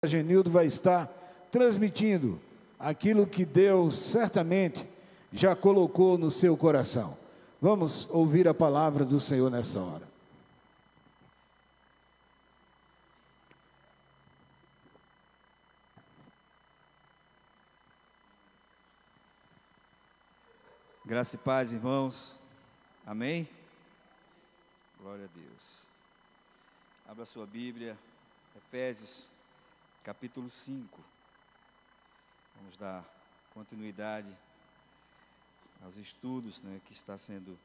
Genildo vai estar transmitindo aquilo que Deus certamente já colocou no seu coração. Vamos ouvir a palavra do Senhor nessa hora. Graça e paz, irmãos. Amém? Glória a Deus. Abra sua Bíblia, Efésios, capítulo 5. Vamos dar continuidade aos estudos, que está sendo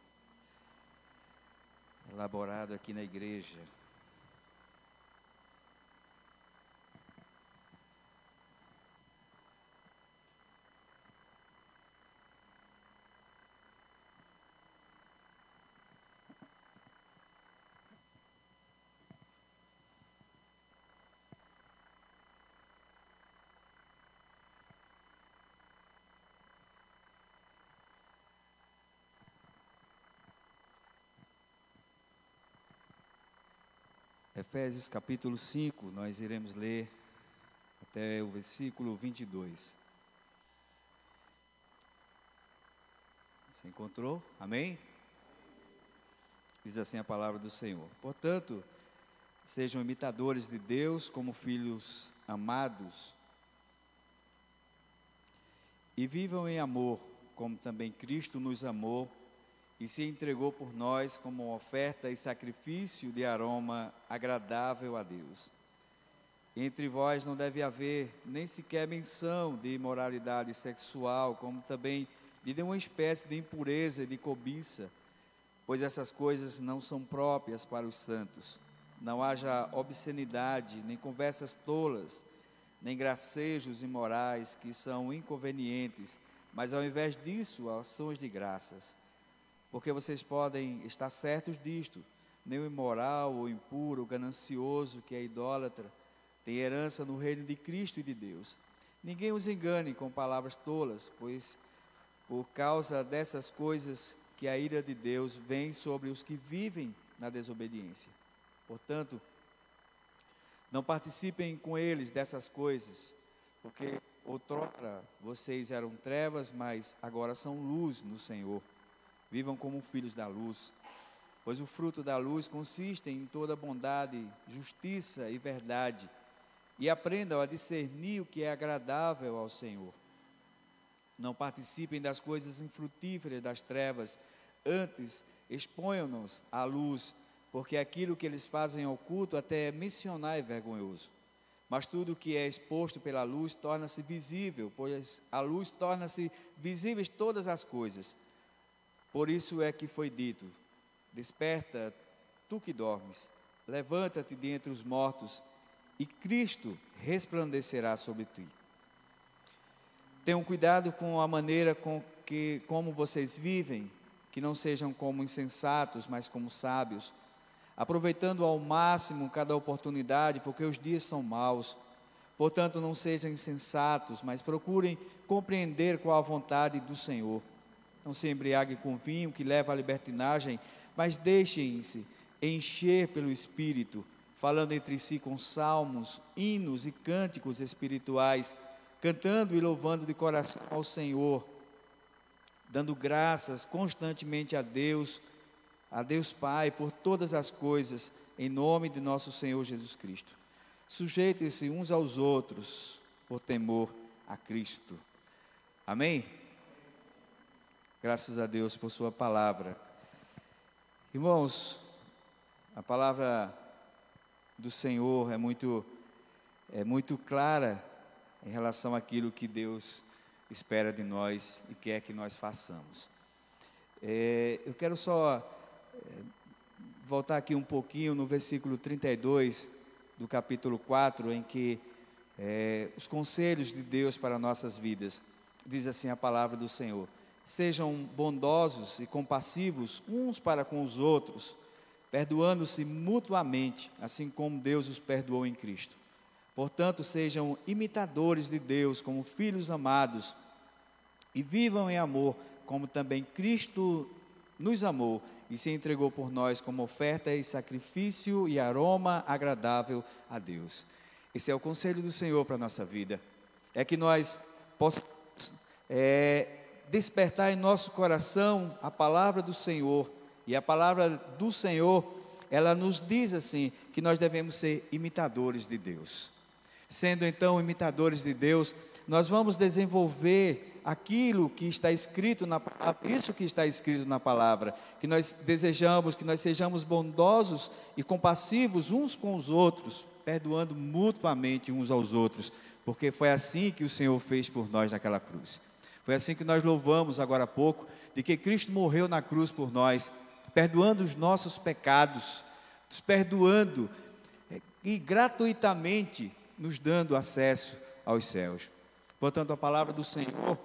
elaborado aqui na igreja. Efésios capítulo 5, nós iremos ler até o versículo 22. Você encontrou? Amém? Diz assim a palavra do Senhor. Portanto, sejam imitadores de Deus como filhos amados e vivam em amor, como também Cristo nos amou e se entregou por nós como uma oferta e sacrifício de aroma agradável a Deus. Entre vós não deve haver nem sequer menção de imoralidade sexual, como também de nenhuma espécie de impureza e de cobiça, pois essas coisas não são próprias para os santos. Não haja obscenidade, nem conversas tolas, nem gracejos imorais que são inconvenientes, mas ao invés disso, ações de graças. Porque vocês podem estar certos disto: nem o imoral, ou impuro, o ganancioso, que é idólatra, tem herança no reino de Cristo e de Deus. Ninguém os engane com palavras tolas, pois por causa dessas coisas que a ira de Deus vem sobre os que vivem na desobediência. Portanto, não participem com eles dessas coisas, porque outrora vocês eram trevas, mas agora são luz no Senhor. Vivam como filhos da luz, pois o fruto da luz consiste em toda bondade, justiça e verdade, e aprendam a discernir o que é agradável ao Senhor. Não participem das coisas infrutíferas das trevas, antes exponham-nos à luz, porque aquilo que eles fazem oculto até mencionar é vergonhoso. Mas tudo que é exposto pela luz torna-se visível, pois a luz torna-se visíveis todas as coisas. Por isso é que foi dito: desperta, tu que dormes, levanta-te dentre os mortos, e Cristo resplandecerá sobre ti. Tenham cuidado com a maneira como vocês vivem, que não sejam como insensatos, mas como sábios, aproveitando ao máximo cada oportunidade, porque os dias são maus. Portanto, não sejam insensatos, mas procurem compreender qual a vontade do Senhor. Não se embriaguem com vinho, que leva à libertinagem, mas deixem-se encher pelo Espírito, falando entre si com salmos, hinos e cânticos espirituais, cantando e louvando de coração ao Senhor, dando graças constantemente a Deus Pai, por todas as coisas, em nome de nosso Senhor Jesus Cristo. Sujeitem-se uns aos outros, por temor a Cristo. Amém? Graças a Deus por sua palavra. Irmãos, a palavra do Senhor é muito clara em relação àquilo que Deus espera de nós e quer que nós façamos. Eu quero só voltar aqui um pouquinho no versículo 32 do capítulo 4, em que os conselhos de Deus para nossas vidas. Diz assim a palavra do Senhor: sejam bondosos e compassivos uns para com os outros, perdoando-se mutuamente, assim como Deus os perdoou em Cristo. Portanto, sejam imitadores de Deus como filhos amados e vivam em amor, como também Cristo nos amou e se entregou por nós como oferta e sacrifício e aroma agradável a Deus. Esse é o conselho do Senhor para a nossa vida. É que nós possamos despertar em nosso coração a palavra do Senhor. E a palavra do Senhor, ela nos diz assim, que nós devemos ser imitadores de Deus. Sendo então imitadores de Deus, nós vamos desenvolver aquilo que está escrito na palavra, isso que está escrito na palavra, que nós desejamos, que nós sejamos bondosos e compassivos uns com os outros, perdoando mutuamente uns aos outros, porque foi assim que o Senhor fez por nós naquela cruz. Foi assim que nós louvamos agora há pouco, de que Cristo morreu na cruz por nós, perdoando os nossos pecados, nos perdoando e gratuitamente nos dando acesso aos céus. Portanto, a palavra do Senhor,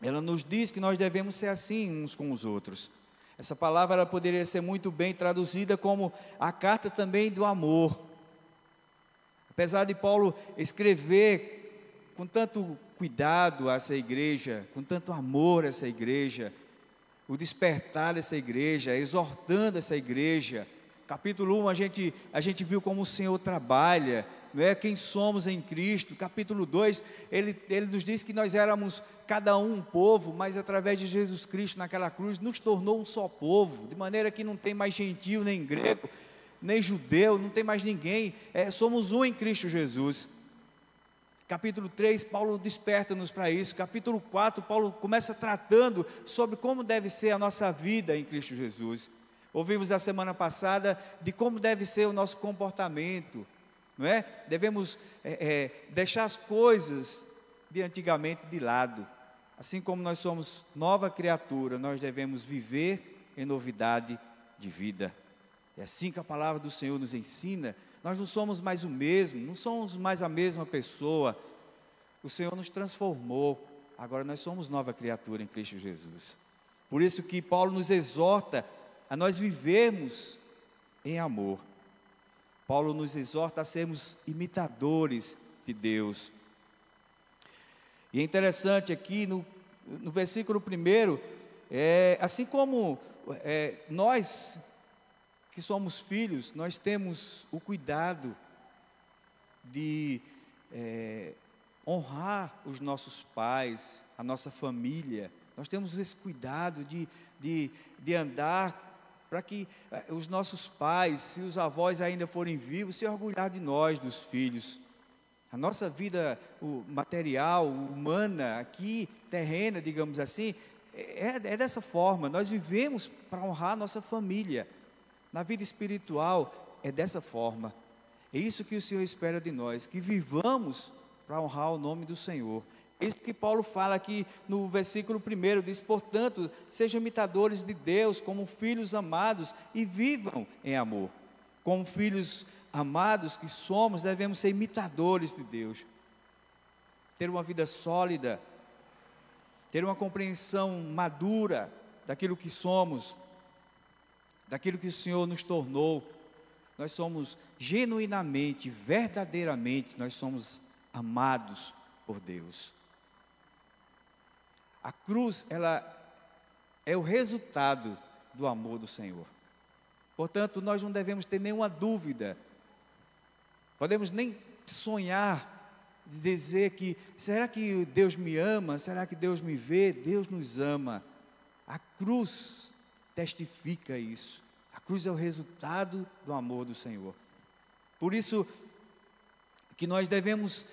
ela nos diz que nós devemos ser assim uns com os outros. Essa palavra ela poderia ser muito bem traduzida como a carta também do amor. Apesar de Paulo escrever com tanto cuidado a essa igreja, com tanto amor a essa igreja, o despertar dessa igreja, exortando essa igreja. Capítulo 1 a gente viu como o Senhor trabalha, não é? Quem somos em Cristo. Capítulo 2, ele nos diz que nós éramos cada um povo, mas através de Jesus Cristo naquela cruz, nos tornou um só povo, de maneira que não tem mais gentil, nem grego, nem judeu, não tem mais ninguém, somos um em Cristo Jesus. Capítulo 3, Paulo desperta-nos para isso. Capítulo 4, Paulo começa tratando sobre como deve ser a nossa vida em Cristo Jesus. Ouvimos a semana passada de como deve ser o nosso comportamento, não é? Devemos deixar as coisas de antigamente de lado. Assim como nós somos nova criatura, nós devemos viver em novidade de vida. É assim que a palavra do Senhor nos ensina. Nós não somos mais o mesmo, não somos mais a mesma pessoa. O Senhor nos transformou, agora nós somos nova criatura em Cristo Jesus. Por isso que Paulo nos exorta a nós vivermos em amor. Paulo nos exorta a sermos imitadores de Deus. E é interessante aqui no versículo 1, assim como nós que somos filhos, nós temos o cuidado de honrar os nossos pais, a nossa família. Nós temos esse cuidado de andar para que os nossos pais, se os avós ainda forem vivos, se orgulhar de nós, dos filhos. A nossa vida material, humana, aqui, terrena, digamos assim, é dessa forma. Nós vivemos para honrar a nossa família. Na vida espiritual, é dessa forma. É isso que o Senhor espera de nós, que vivamos para honrar o nome do Senhor. Isso que Paulo fala aqui no versículo 1, diz: portanto, sejam imitadores de Deus como filhos amados e vivam em amor. Como filhos amados que somos, devemos ser imitadores de Deus. Ter uma vida sólida, ter uma compreensão madura daquilo que somos, daquilo que o Senhor nos tornou. Nós somos genuinamente, verdadeiramente, nós somos amados por Deus. A cruz, ela é o resultado do amor do Senhor. Portanto, nós não devemos ter nenhuma dúvida, podemos nem sonhar de dizer que, será que Deus me ama? Será que Deus me vê? Deus nos ama. A cruz testifica isso. A cruz é o resultado do amor do Senhor. Por isso que nós devemos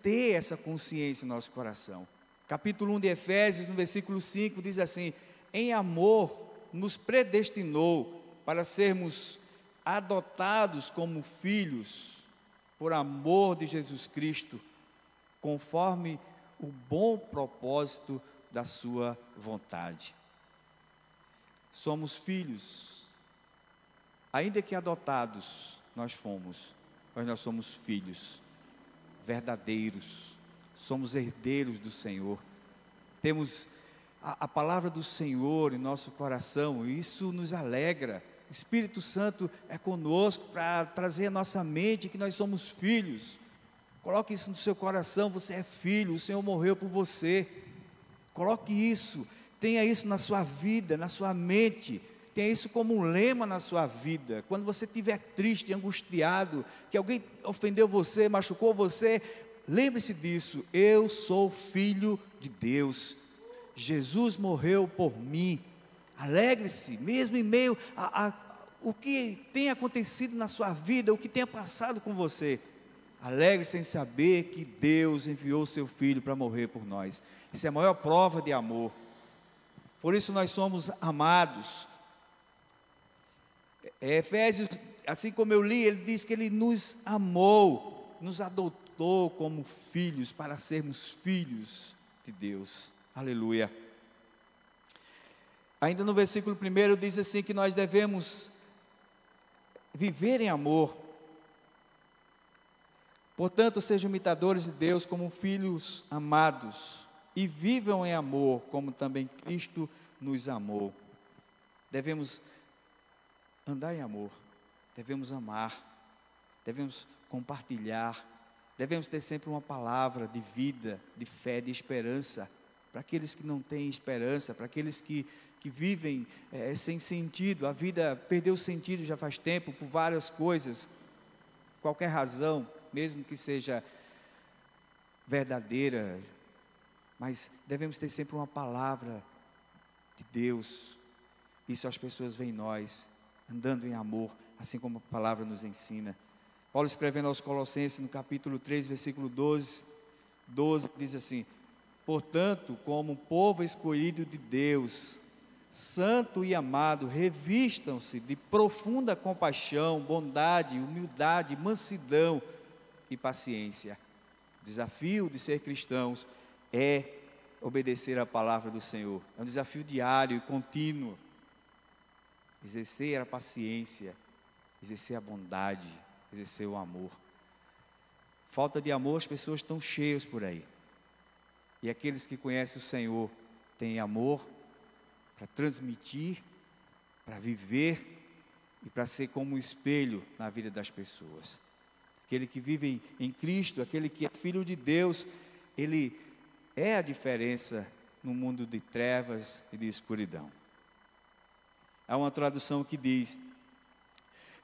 ter essa consciência no nosso coração. Capítulo 1 de Efésios, no versículo 5, diz assim: em amor nos predestinou para sermos adotados como filhos, por amor de Jesus Cristo, conforme o bom propósito da sua vontade. Somos filhos, ainda que adotados, nós fomos, mas nós somos filhos verdadeiros, somos herdeiros do Senhor, temos a palavra do Senhor em nosso coração, e isso nos alegra. O Espírito Santo é conosco para trazer à nossa mente que nós somos filhos. Coloque isso no seu coração, você é filho, o Senhor morreu por você. Coloque isso, tenha isso na sua vida, na sua mente. tenha isso como um lema na sua vida. Quando você estiver triste, angustiado, que alguém ofendeu você, machucou você, lembre-se disso: eu sou filho de Deus, Jesus morreu por mim. Alegre-se, mesmo em meio a o que tem acontecido na sua vida, o que tenha passado com você. Alegre-se em saber que Deus enviou o seu Filho para morrer por nós. Isso é a maior prova de amor. Por isso nós somos amados. Efésios, assim como eu li, ele diz que ele nos amou, nos adotou como filhos, para sermos filhos de Deus. Aleluia. Ainda no versículo 1 diz assim que nós devemos viver em amor. Portanto, sejam imitadores de Deus como filhos amados, e vivam em amor, como também Cristo nos amou. Devemos andar em amor, devemos amar, devemos compartilhar, devemos ter sempre uma palavra de vida, de fé, de esperança, para aqueles que não têm esperança, para aqueles que vivem sem sentido. A vida perdeu sentido já faz tempo, por várias coisas, qualquer razão, mesmo que seja verdadeira, mas devemos ter sempre uma palavra de Deus. Isso as pessoas veem em nós, andando em amor, assim como a palavra nos ensina. Paulo, escrevendo aos Colossenses, no capítulo 3, versículo 12, diz assim: portanto, como povo escolhido de Deus, santo e amado, revistam-se de profunda compaixão, bondade, humildade, mansidão e paciência. O desafio de ser cristãos é obedecer a palavra do Senhor. É um desafio diário e contínuo. Exercer a paciência, exercer a bondade, exercer o amor. Falta de amor, as pessoas estão cheias por aí. E aqueles que conhecem o Senhor têm amor para transmitir, para viver e para ser como um espelho na vida das pessoas. Aquele que vive em Cristo, aquele que é filho de Deus, ele é a diferença no mundo de trevas e de escuridão. Há uma tradução que diz: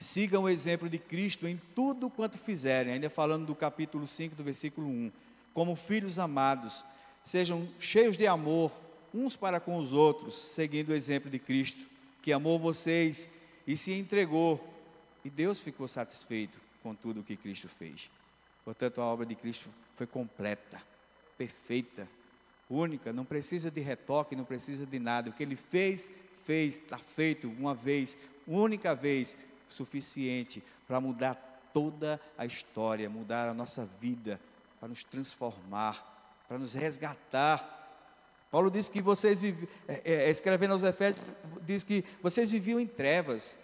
sigam o exemplo de Cristo em tudo quanto fizerem, ainda falando do capítulo 5, do versículo 1, como filhos amados, sejam cheios de amor uns para com os outros, seguindo o exemplo de Cristo, que amou vocês e se entregou, e Deus ficou satisfeito com tudo o que Cristo fez. Portanto, a obra de Cristo foi completa, perfeita, única, não precisa de retoque, não precisa de nada. O que Ele fez, está feito uma vez, única vez, suficiente para mudar toda a história, mudar a nossa vida, para nos transformar, para nos resgatar. Paulo diz que vocês escrevendo aos Efésios, diz que vocês viviam em trevas,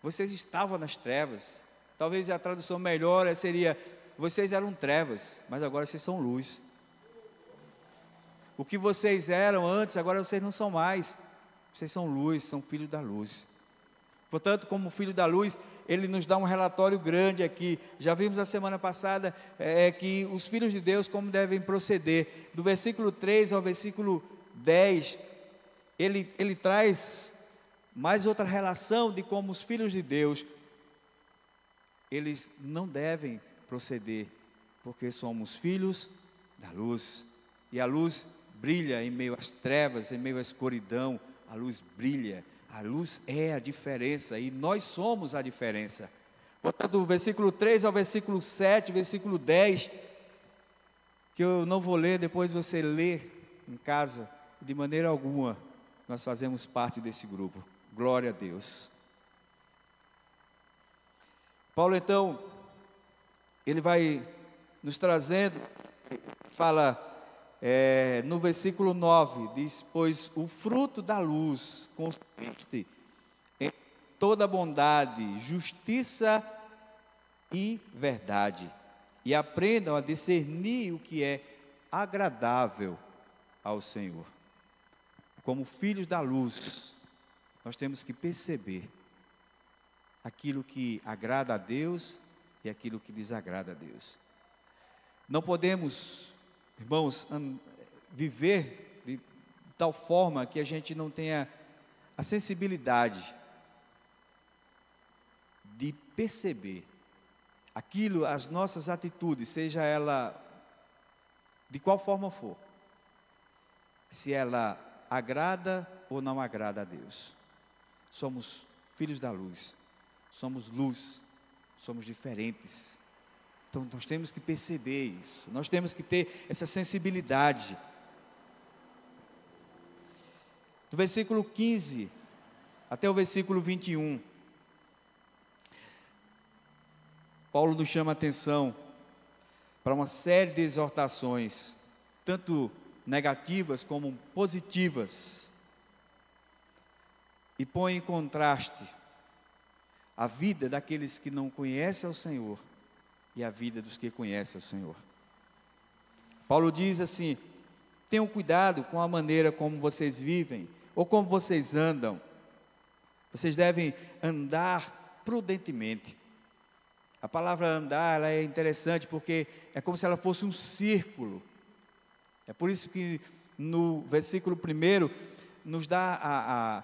vocês estavam nas trevas. Talvez a tradução melhor seria: vocês eram trevas, mas agora vocês são luz. O que vocês eram antes, agora vocês não são mais. Vocês são luz, são filhos da luz. Portanto, como filho da luz, ele nos dá um relatório grande aqui. Já vimos a semana passada que os filhos de Deus, como devem proceder. Do versículo 3 ao versículo 10, ele traz mais outra relação de como os filhos de Deus, eles não devem proceder, porque somos filhos da luz. E a luz brilha em meio às trevas, em meio à escuridão. A luz brilha. A luz é a diferença e nós somos a diferença. Portanto, do versículo 3 ao versículo 7, versículo 10, que eu não vou ler, depois você lê em casa, de maneira alguma, nós fazemos parte desse grupo. Glória a Deus. Paulo, então, ele vai nos trazendo, fala... no versículo 9, diz: pois o fruto da luz consiste em toda bondade, justiça e verdade, e aprendam a discernir o que é agradável ao Senhor. Como filhos da luz, nós temos que perceber aquilo que agrada a Deus e aquilo que desagrada a Deus. Não podemos, irmãos, viver de tal forma que a gente não tenha a sensibilidade de perceber aquilo, as nossas atitudes, seja ela de qual forma for, se ela agrada ou não agrada a Deus. Somos filhos da luz, somos luz, somos diferentes. Então nós temos que perceber isso, nós temos que ter essa sensibilidade. Do versículo 15 até o versículo 21, Paulo nos chama a atenção para uma série de exortações, tanto negativas como positivas, e põe em contraste a vida daqueles que não conhecem ao Senhor e a vida dos que conhecem ao Senhor. Paulo diz assim: tenham cuidado com a maneira como vocês vivem ou como vocês andam. Vocês devem andar prudentemente. A palavra andar, ela é interessante porque é como se ela fosse um círculo. É por isso que no versículo 1 nos dá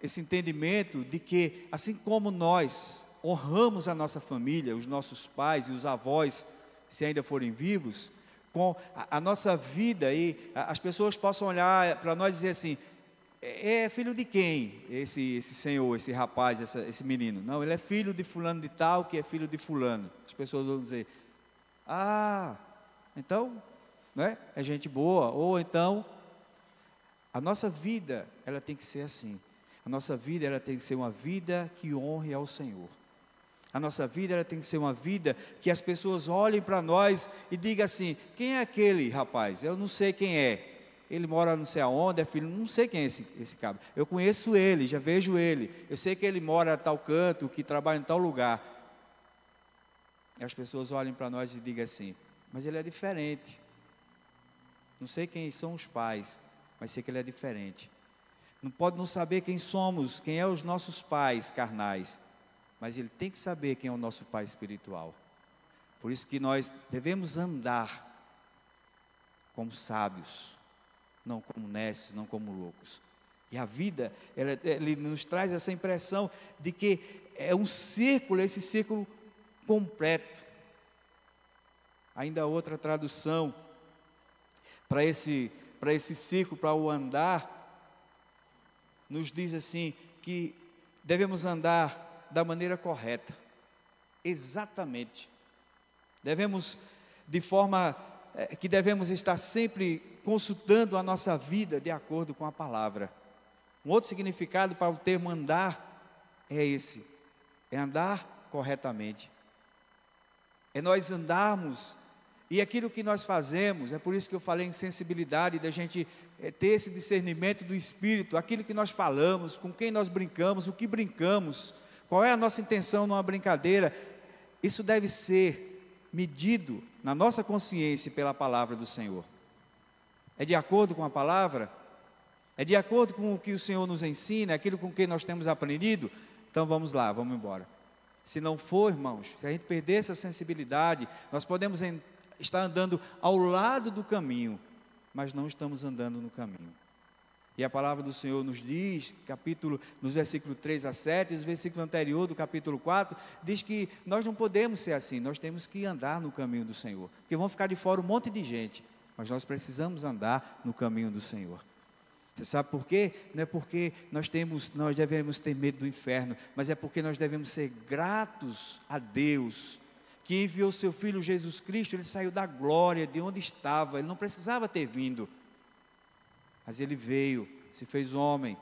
esse entendimento de que, assim como nós honramos a nossa família, os nossos pais e os avós, se ainda forem vivos, com a nossa vida, e as pessoas possam olhar para nós e dizer assim: é filho de quem esse senhor, esse rapaz, esse menino? Não, ele é filho de fulano de tal, que é filho de fulano. As pessoas vão dizer: ah, então, né, é gente boa. Ou então, a nossa vida, ela tem que ser assim. A nossa vida, ela tem que ser uma vida que honre ao Senhor. A nossa vida, ela tem que ser uma vida que as pessoas olhem para nós e digam assim: quem é aquele rapaz? Eu não sei quem é. Ele mora não sei aonde, é filho, não sei quem é esse cabo. Eu conheço ele, já vejo ele. Eu sei que ele mora a tal canto, que trabalha em tal lugar. E as pessoas olhem para nós e digam assim: mas ele é diferente. Não sei quem são os pais, mas sei que ele é diferente. Não pode não saber quem somos, quem é os nossos pais carnais, mas ele tem que saber quem é o nosso pai espiritual. Por isso que nós devemos andar como sábios, não como necios, não como loucos. E a vida, ele nos traz essa impressão de que é um círculo, esse círculo completo. Ainda outra tradução para esse círculo, para o andar, nos diz assim, que devemos andar da maneira correta, exatamente. Devemos, de forma que devemos estar sempre consultando a nossa vida de acordo com a palavra. Um outro significado para o termo andar é esse: é andar corretamente. É nós andarmos, e aquilo que nós fazemos, é por isso que eu falei em sensibilidade, da gente ter esse discernimento do Espírito, aquilo que nós falamos, com quem nós brincamos, o que brincamos, qual é a nossa intenção numa brincadeira, isso deve ser medido na nossa consciência pela palavra do Senhor. É de acordo com a palavra? É de acordo com o que o Senhor nos ensina, aquilo com que nós temos aprendido? Então vamos lá, vamos embora. Se não for, irmãos, se a gente perder essa sensibilidade, nós podemos estar andando ao lado do caminho, mas não estamos andando no caminho. E a palavra do Senhor nos diz, nos versículos 3 a 7, os versículos anteriores do capítulo 4, diz que nós não podemos ser assim, nós temos que andar no caminho do Senhor, porque vão ficar de fora um monte de gente, mas nós precisamos andar no caminho do Senhor. Você sabe por quê? Não é porque nós devemos ter medo do inferno, mas é porque nós devemos ser gratos a Deus, que enviou seu Filho Jesus Cristo. Ele saiu da glória, de onde estava, ele não precisava ter vindo, mas ele veio, se fez homem,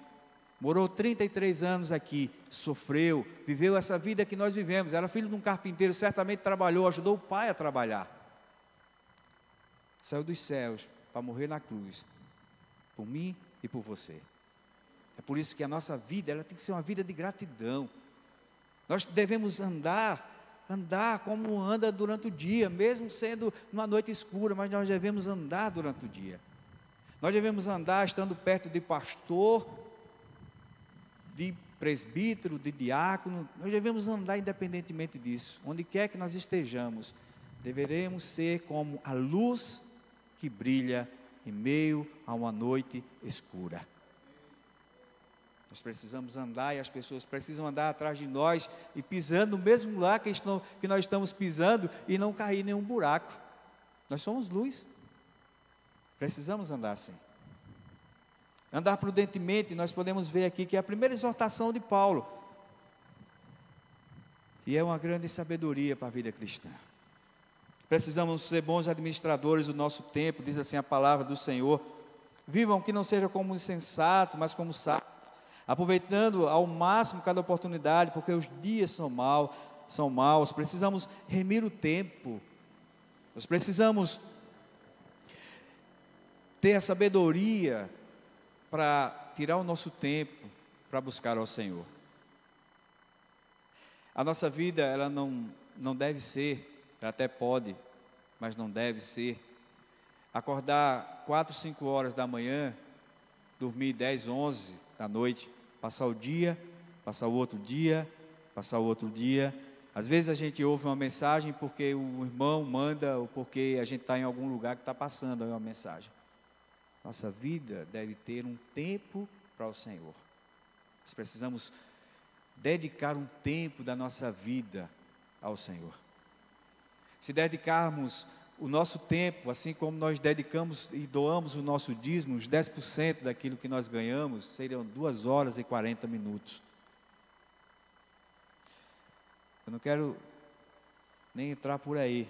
morou 33 anos aqui, sofreu, viveu essa vida que nós vivemos, era filho de um carpinteiro, certamente trabalhou, ajudou o pai a trabalhar, saiu dos céus para morrer na cruz, por mim e por você. É por isso que a nossa vida, ela tem que ser uma vida de gratidão. Nós devemos andar como anda durante o dia, mesmo sendo numa noite escura, mas nós devemos andar durante o dia. Nós devemos andar estando perto de pastor, de presbítero, de diácono. Nós devemos andar independentemente disso. Onde quer que nós estejamos, deveremos ser como a luz que brilha em meio a uma noite escura. Nós precisamos andar e as pessoas precisam andar atrás de nós e pisando no mesmo lugar que nós estamos pisando e não cair em nenhum buraco. Nós somos luz. Precisamos andar assim. Andar prudentemente, nós podemos ver aqui que é a primeira exortação de Paulo. E é uma grande sabedoria para a vida cristã. Precisamos ser bons administradores do nosso tempo, diz assim a palavra do Senhor. Vivam que não seja como insensato, mas como sábio, aproveitando ao máximo cada oportunidade, porque os dias são maus. Precisamos remir o tempo. Nós precisamos ter a sabedoria para tirar o nosso tempo para buscar ao Senhor. A nossa vida, ela não deve ser, ela até pode, mas não deve ser, acordar 4, 5 horas da manhã, dormir 10, 11 da noite, passar o dia, passar o outro dia, passar o outro dia. Às vezes a gente ouve uma mensagem porque o irmão manda, ou porque a gente está em algum lugar que está passando uma mensagem. Nossa vida deve ter um tempo para o Senhor. Nós precisamos dedicar um tempo da nossa vida ao Senhor. Se dedicarmos o nosso tempo, assim como nós dedicamos e doamos o nosso dízimo, os 10% daquilo que nós ganhamos, seriam 2 horas e 40 minutos. Eu não quero nem entrar por aí,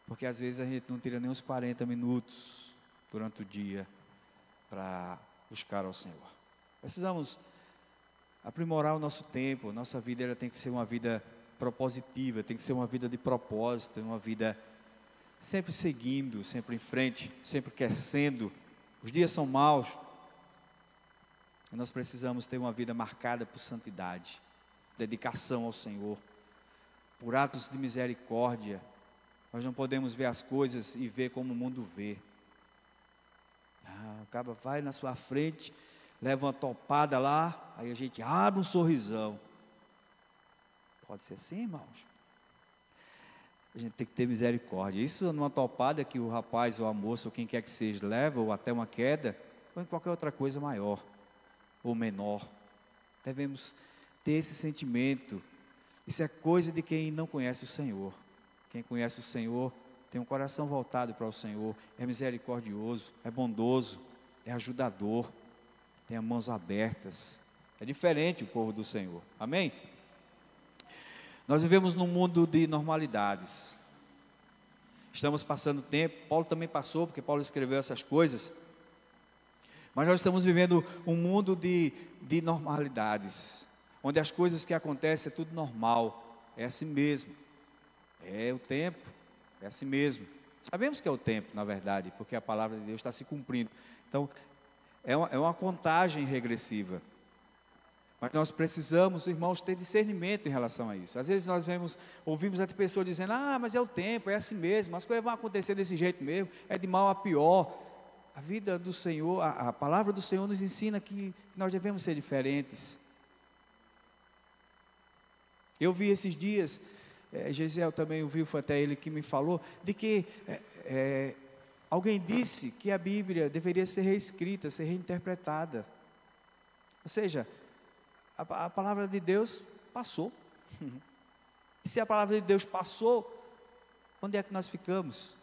porque às vezes a gente não tira nem uns 40 minutos durante o dia para buscar ao Senhor. Precisamos aprimorar o nosso tempo. Nossa vida ela tem que ser uma vida propositiva, tem que ser uma vida de propósito, uma vida sempre seguindo, sempre em frente, sempre crescendo. Os dias são maus, e nós precisamos ter uma vida marcada por santidade, dedicação ao Senhor, por atos de misericórdia. Nós não podemos ver as coisas e ver como o mundo vê. O cara vai na sua frente, leva uma topada lá, aí a gente abre um sorrisão. Pode ser assim, irmãos? A gente tem que ter misericórdia. Isso numa topada que o rapaz ou a moça, ou quem quer que seja, leva, ou até uma queda, ou em qualquer outra coisa maior, ou menor. Devemos ter esse sentimento. Isso é coisa de quem não conhece o Senhor. Quem conhece o Senhor tem um coração voltado para o Senhor, é misericordioso, é bondoso, é ajudador, tem as mãos abertas. É diferente o povo do Senhor. Amém? Nós vivemos num mundo de normalidades. Estamos passando tempo, Paulo também passou, porque Paulo escreveu essas coisas. Mas nós estamos vivendo um mundo de normalidades, onde as coisas que acontecem é tudo normal, é assim mesmo. É o tempo, é assim mesmo. Sabemos que é o tempo, na verdade, porque a palavra de Deus está se cumprindo. Então, é uma contagem regressiva. Mas nós precisamos, irmãos, ter discernimento em relação a isso. Às vezes nós ouvimos até pessoas dizendo, mas é o tempo, é assim mesmo, as coisas vão acontecer desse jeito mesmo, é de mal a pior. A vida do Senhor, a palavra do Senhor nos ensina que nós devemos ser diferentes. Eu vi esses dias, Gesiel também ouviu, foi até ele que me falou, de que alguém disse que a Bíblia deveria ser reescrita, ser reinterpretada. Ou seja, a palavra de Deus passou. E se a palavra de Deus passou, onde é que nós ficamos?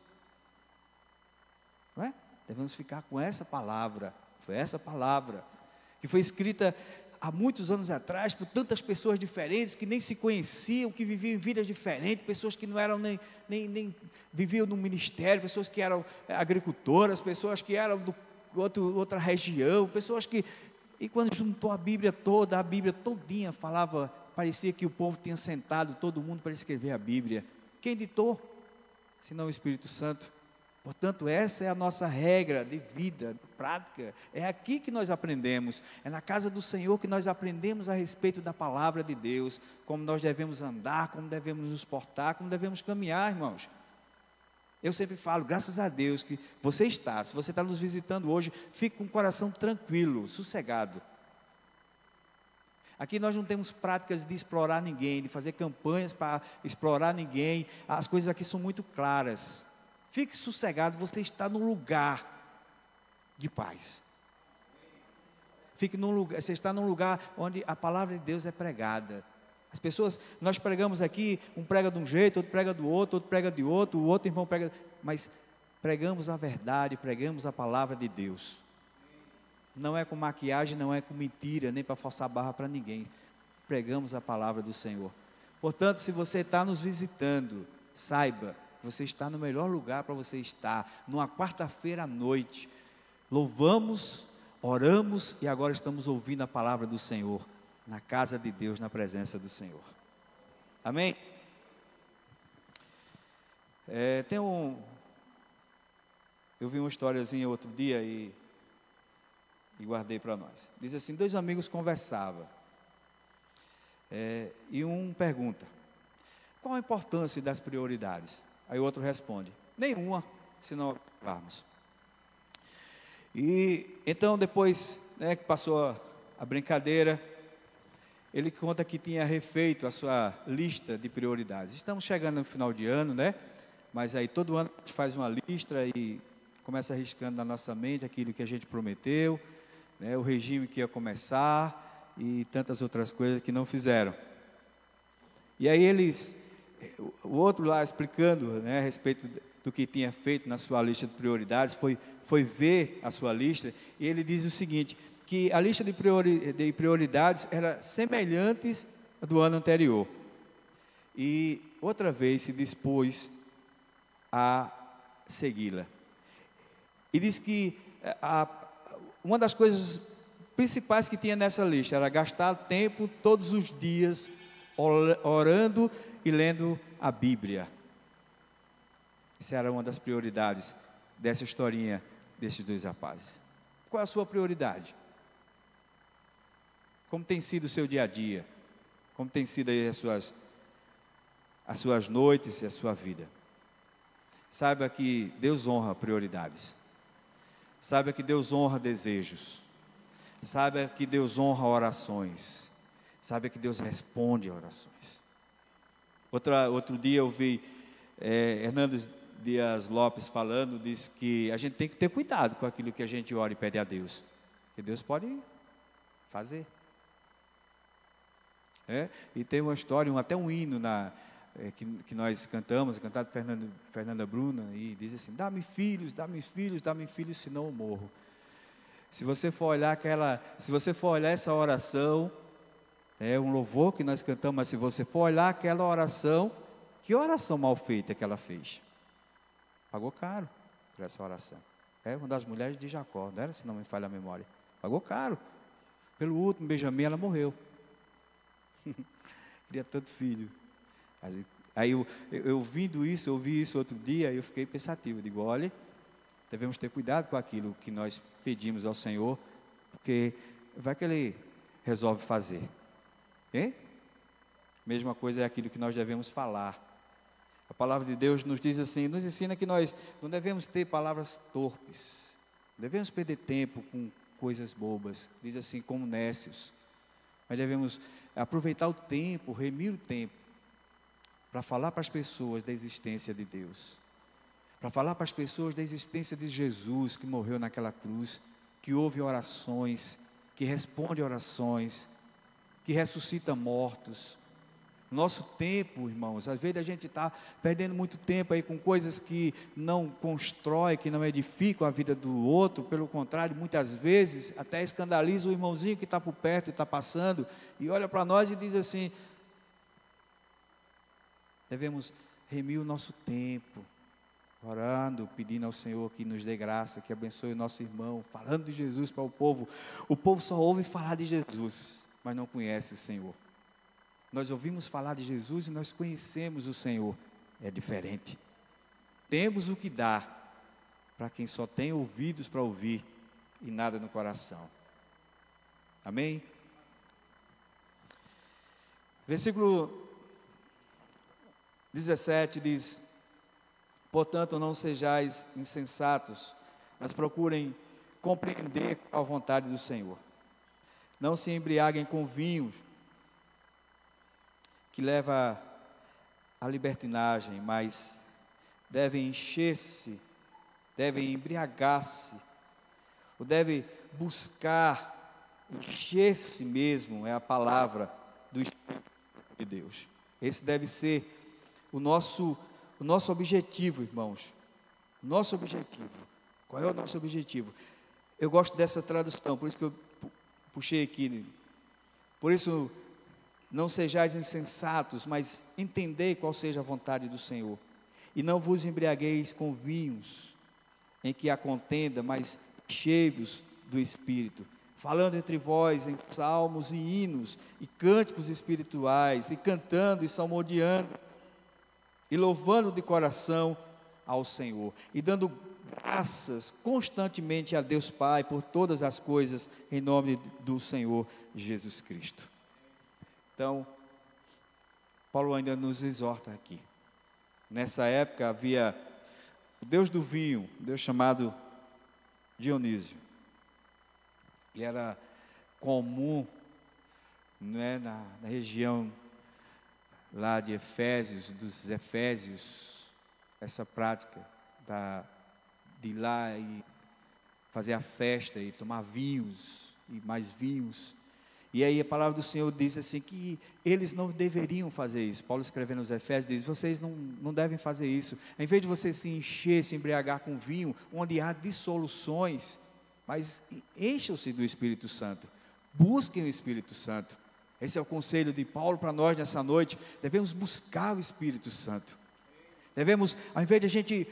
Não é? Devemos ficar com essa palavra. Foi essa palavra que foi escrita há muitos anos atrás por tantas pessoas diferentes que nem se conheciam, que viviam em vidas diferentes, pessoas que não eram nem viviam no ministério, pessoas que eram agricultoras, pessoas que eram de outra região, pessoas que... E quando juntou a Bíblia todinha falava, parecia que o povo tinha sentado, todo mundo para escrever a Bíblia. Quem ditou? Senão o Espírito Santo. Portanto, essa é a nossa regra de vida, de prática. É aqui que nós aprendemos, é na casa do Senhor que nós aprendemos a respeito da palavra de Deus, como nós devemos andar, como devemos nos portar, como devemos caminhar, irmãos. Eu sempre falo, graças a Deus, que se você está nos visitando hoje, fique com o coração tranquilo, sossegado. Aqui nós não temos práticas de explorar ninguém, de fazer campanhas para explorar ninguém, as coisas aqui são muito claras. Fique sossegado, você está num lugar de paz. Fique num lugar, você está num lugar onde a palavra de Deus é pregada. As pessoas, nós pregamos aqui, um prega de um jeito, outro prega do outro prega de outro, o outro irmão prega, mas pregamos a verdade, pregamos a palavra de Deus. Não é com maquiagem, não é com mentira, nem para forçar a barra para ninguém. Pregamos a palavra do Senhor. Portanto, se você está nos visitando, saiba, você está no melhor lugar para você estar, numa quarta-feira à noite. Louvamos, oramos e agora estamos ouvindo a palavra do Senhor, na casa de Deus, na presença do Senhor. Amém? Eu vi uma historiazinha outro dia e guardei para nós. Diz assim, 2 amigos conversavam. E um pergunta, qual a importância das prioridades? Aí o outro responde, nenhuma, se não vamos. E então depois, que passou a brincadeira, ele conta que tinha refeito a sua lista de prioridades. Estamos chegando no final de ano, mas aí todo ano a gente faz uma lista e começa arriscando na nossa mente aquilo que a gente prometeu, o regime que ia começar e tantas outras coisas que não fizeram. E aí o outro lá explicando, a respeito do que tinha feito na sua lista de prioridades, foi ver a sua lista, e ele diz o seguinte, que a lista de prioridades era semelhantes à do ano anterior. E outra vez se dispôs a segui-la. E diz que uma das coisas principais que tinha nessa lista era gastar tempo todos os dias orando e lendo a Bíblia. Essa era uma das prioridades dessa historinha desses 2 rapazes. Qual é a sua prioridade? Como tem sido o seu dia a dia? Como tem sido aí as suas noites e a sua vida? Saiba que Deus honra prioridades. Saiba que Deus honra desejos. Saiba que Deus honra orações. Saiba que Deus responde a orações. Outro dia eu vi Hernando Dias Lopes falando, diz que a gente tem que ter cuidado com aquilo que a gente ora e pede a Deus, que Deus pode fazer. E tem uma história, até um hino que nós cantamos, cantado por Fernanda Bruna, e diz assim, dá-me filhos, senão eu morro. Se você for olhar essa oração, é um louvor que nós cantamos, mas se você for olhar aquela oração, que oração mal feita que ela fez? Pagou caro por essa oração. É uma das mulheres de Jacó, não era, se não me falha a memória. Pagou caro. Pelo último Benjamim, ela morreu. Queria tanto filho. Aí eu ouvi isso outro dia, e eu fiquei pensativo. Digo, olha, devemos ter cuidado com aquilo que nós pedimos ao Senhor, porque vai que Ele resolve fazer. Mesma coisa é aquilo que nós devemos falar. A palavra de Deus nos diz assim, nos ensina que nós não devemos ter palavras torpes, não devemos perder tempo com coisas bobas, diz assim, como nécios, mas devemos aproveitar o tempo, remir o tempo, para falar para as pessoas da existência de Deus, para falar para as pessoas da existência de Jesus, que morreu naquela cruz, que ouve orações, que responde orações, que ressuscita mortos. Nosso tempo, irmãos, às vezes a gente está perdendo muito tempo aí com coisas que não constroem, que não edificam a vida do outro, pelo contrário, muitas vezes até escandaliza o irmãozinho que está por perto e está passando, e olha para nós e diz assim, devemos remir o nosso tempo, orando, pedindo ao Senhor que nos dê graça, que abençoe o nosso irmão, falando de Jesus para o povo só ouve falar de Jesus, mas não conhece o Senhor. Nós ouvimos falar de Jesus e nós conhecemos o Senhor. É diferente. Temos o que dar para quem só tem ouvidos para ouvir e nada no coração. Amém? Versículo 17 diz, portanto não sejais insensatos, mas procurem compreender a vontade do Senhor. Não se embriaguem com vinho, que leva à libertinagem, mas devem encher-se, devem embriagar-se, ou devem buscar encher-se mesmo, é a palavra do Espírito de Deus. Esse deve ser o nosso objetivo, irmãos. Nosso objetivo. Qual é o nosso objetivo? Eu gosto dessa tradução, por isso que eu puxei aqui. Por isso, não sejais insensatos, mas entendei qual seja a vontade do Senhor. E não vos embriagueis com vinhos, em que há contenda, mas cheios do Espírito, falando entre vós em salmos e hinos, e cânticos espirituais, e cantando e salmodiando, e louvando de coração ao Senhor, e dando graças constantemente a Deus Pai, por todas as coisas, em nome do Senhor Jesus Cristo. Então, Paulo ainda nos exorta aqui. Nessa época havia o deus do vinho, um deus chamado Dionísio. E era comum, né, na região lá de Efésios, dos Efésios, essa prática de ir lá e fazer a festa e tomar vinhos e mais vinhos. E aí a palavra do Senhor diz assim que eles não deveriam fazer isso. Paulo escrevendo aos Efésios diz: vocês não devem fazer isso. Em vez de vocês se encher, se embriagar com vinho, onde há dissoluções, mas encham-se do Espírito Santo. Busquem o Espírito Santo. Esse é o conselho de Paulo para nós nessa noite. Devemos buscar o Espírito Santo. Devemos, ao invés de a gente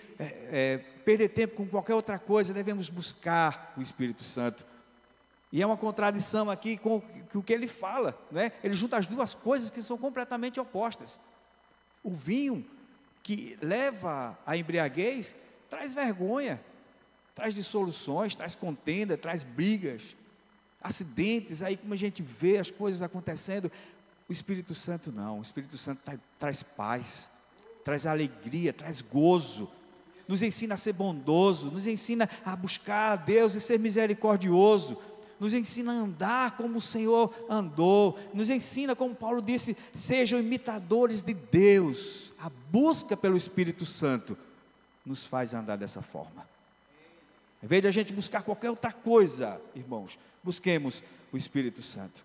perder tempo com qualquer outra coisa, devemos buscar o Espírito Santo. E é uma contradição aqui com o que ele fala, né? Ele junta as duas coisas que são completamente opostas. O vinho, que leva à embriaguez, traz vergonha, traz dissoluções, traz contenda, traz brigas, acidentes, aí como a gente vê as coisas acontecendo. O Espírito Santo não, o Espírito Santo traz paz, traz alegria, traz gozo, nos ensina a ser bondoso, nos ensina a buscar a Deus e ser misericordioso, nos ensina a andar como o Senhor andou, nos ensina, como Paulo disse, sejam imitadores de Deus. A busca pelo Espírito Santo nos faz andar dessa forma. Em vez de a gente buscar qualquer outra coisa, irmãos, busquemos o Espírito Santo.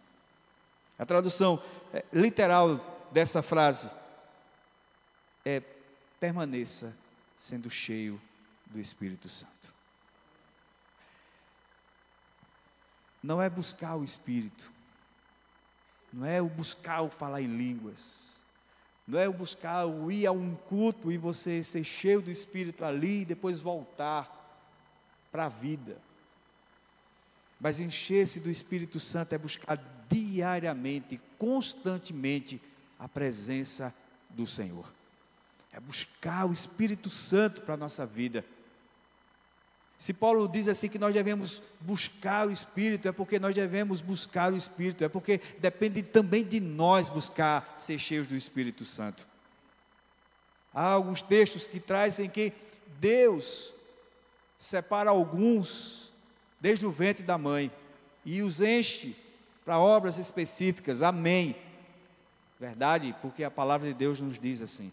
A tradução literal dessa frase é: permaneça sendo cheio do Espírito Santo. Não é buscar o Espírito, não é o buscar o falar em línguas, não é o buscar o ir a um culto e você ser cheio do Espírito ali e depois voltar para a vida. Mas encher-se do Espírito Santo é buscar diariamente, constantemente, a presença do Senhor. É buscar o Espírito Santo para a nossa vida. Se Paulo diz assim que nós devemos buscar o Espírito, é porque nós devemos buscar o Espírito, é porque depende também de nós buscar ser cheios do Espírito Santo. Há alguns textos que trazem que Deus separa alguns desde o ventre da mãe e os enche para obras específicas. Amém. Verdade, porque a palavra de Deus nos diz assim.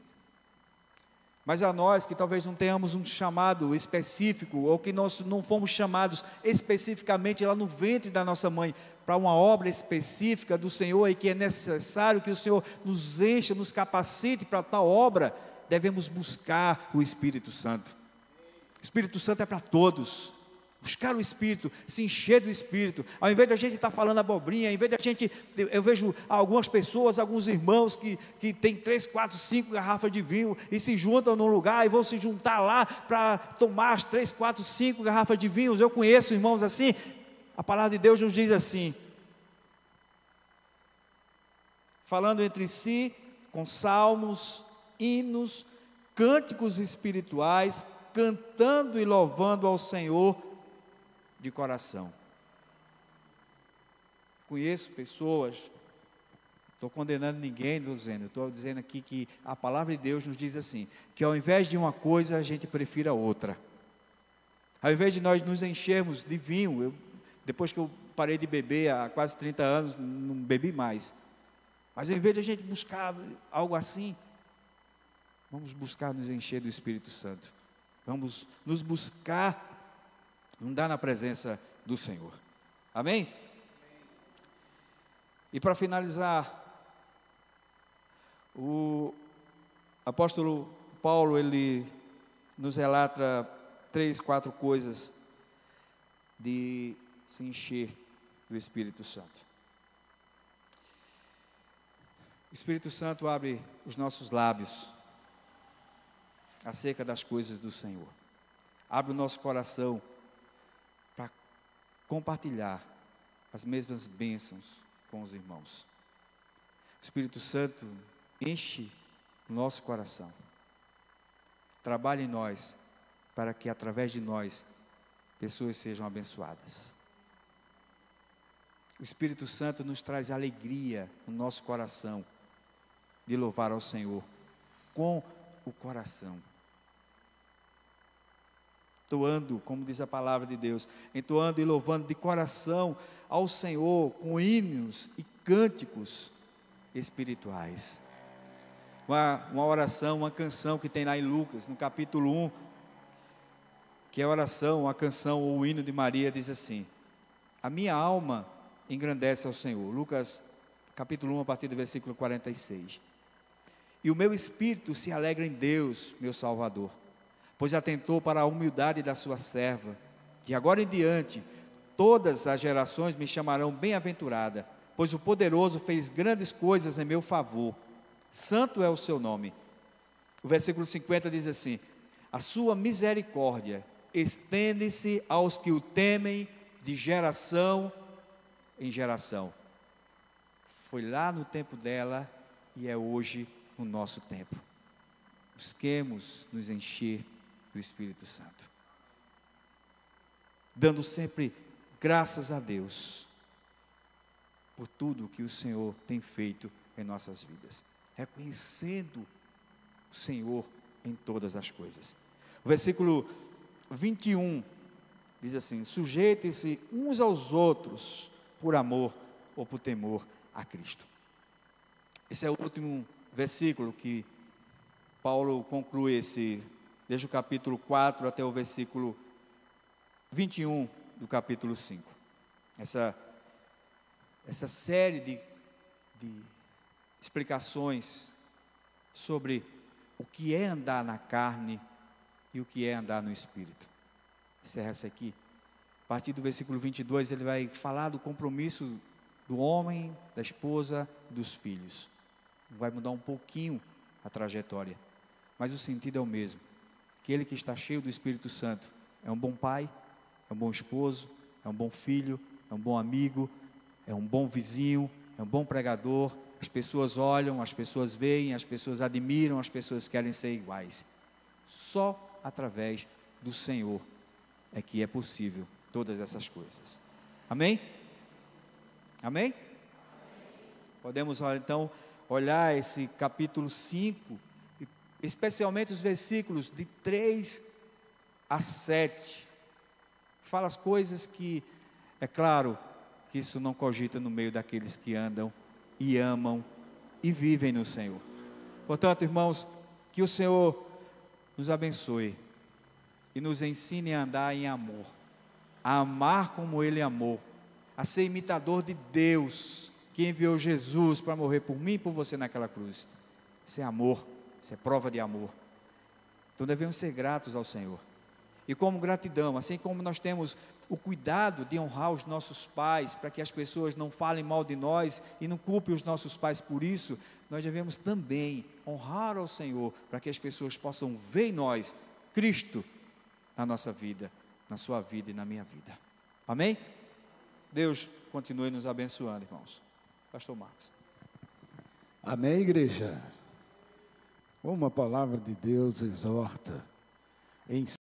Mas a nós que talvez não tenhamos um chamado específico, ou que nós não fomos chamados especificamente lá no ventre da nossa mãe, para uma obra específica do Senhor, e que é necessário que o Senhor nos encha, nos capacite para tal obra, devemos buscar o Espírito Santo. O Espírito Santo é para todos. Buscar o Espírito, se encher do Espírito, ao invés de a gente estar falando abobrinha, ao invés de a gente, eu vejo algumas pessoas, alguns irmãos que têm 3, 4, 5 garrafas de vinho e se juntam num lugar e vão se juntar lá para tomar as 3, 4, 5 garrafas de vinhos. Eu conheço irmãos assim. A palavra de Deus nos diz assim, falando entre si com salmos, hinos, cânticos espirituais, cantando e louvando ao Senhor de coração. Conheço pessoas, estou condenando ninguém, estou dizendo aqui que a palavra de Deus nos diz assim, que ao invés de uma coisa a gente prefira outra. Ao invés de nós nos enchermos de vinho, depois que eu parei de beber há quase 30 anos, não bebi mais. Mas ao invés de a gente buscar algo assim, vamos buscar nos encher do Espírito Santo. Vamos nos buscar andar na presença do Senhor. Amém? E para finalizar, o apóstolo Paulo, ele nos relata 3, 4 coisas de se encher do Espírito Santo. O Espírito Santo abre os nossos lábios acerca das coisas do Senhor. Abre o nosso coração para compartilhar as mesmas bênçãos com os irmãos. O Espírito Santo enche o nosso coração. Trabalha em nós para que através de nós pessoas sejam abençoadas. O Espírito Santo nos traz alegria no nosso coração de louvar ao Senhor com o coração. Entoando, como diz a palavra de Deus, entoando e louvando de coração ao Senhor com hinos e cânticos espirituais. Uma oração, uma canção que tem lá em Lucas, no capítulo 1, que é a oração, a canção ou o hino de Maria, diz assim: a minha alma engrandece ao Senhor. Lucas capítulo 1, a partir do versículo 46. E o meu espírito se alegra em Deus, meu Salvador, pois atentou para a humildade da sua serva. De agora em diante, todas as gerações me chamarão bem-aventurada, pois o poderoso fez grandes coisas em meu favor. Santo é o seu nome. O versículo 50 diz assim: a sua misericórdia estende-se aos que o temem de geração em geração. Foi lá no tempo dela e é hoje no nosso tempo. Busquemos nos encher do Espírito Santo, dando sempre graças a Deus por tudo que o Senhor tem feito em nossas vidas, reconhecendo o Senhor em todas as coisas. O versículo 21 diz assim: sujeitem-se uns aos outros por amor ou por temor a Cristo. Esse é o último versículo que Paulo conclui desde o capítulo 4 até o versículo 21 do capítulo 5. Essa série de explicações sobre o que é andar na carne e o que é andar no Espírito. Encerra essa aqui. A partir do versículo 22, ele vai falar do compromisso do homem, da esposa e dos filhos. Vai mudar um pouquinho a trajetória, mas o sentido é o mesmo. Aquele que está cheio do Espírito Santo é um bom pai, é um bom esposo, é um bom filho, é um bom amigo, é um bom vizinho, é um bom pregador. As pessoas olham, as pessoas veem, as pessoas admiram, as pessoas querem ser iguais. Só através do Senhor é que é possível todas essas coisas. Amém? Amém? Podemos então olhar esse capítulo 5, especialmente os versículos de 3 a 7, que fala as coisas que, é claro, que isso não cogita no meio daqueles que andam e amam e vivem no Senhor. Portanto, irmãos, que o Senhor nos abençoe e nos ensine a andar em amor, a amar como Ele amou, a ser imitador de Deus, que enviou Jesus para morrer por mim e por você naquela cruz. Isso é amor, isso é prova de amor. Então devemos ser gratos ao Senhor. E como gratidão, assim como nós temos o cuidado de honrar os nossos pais, para que as pessoas não falem mal de nós e não culpem os nossos pais por isso, nós devemos também honrar ao Senhor, para que as pessoas possam ver em nós Cristo na nossa vida, na sua vida e na minha vida. Amém? Deus continue nos abençoando, irmãos. Pastor Marcos. Amém, igreja? Uma palavra de Deus exorta, ensina.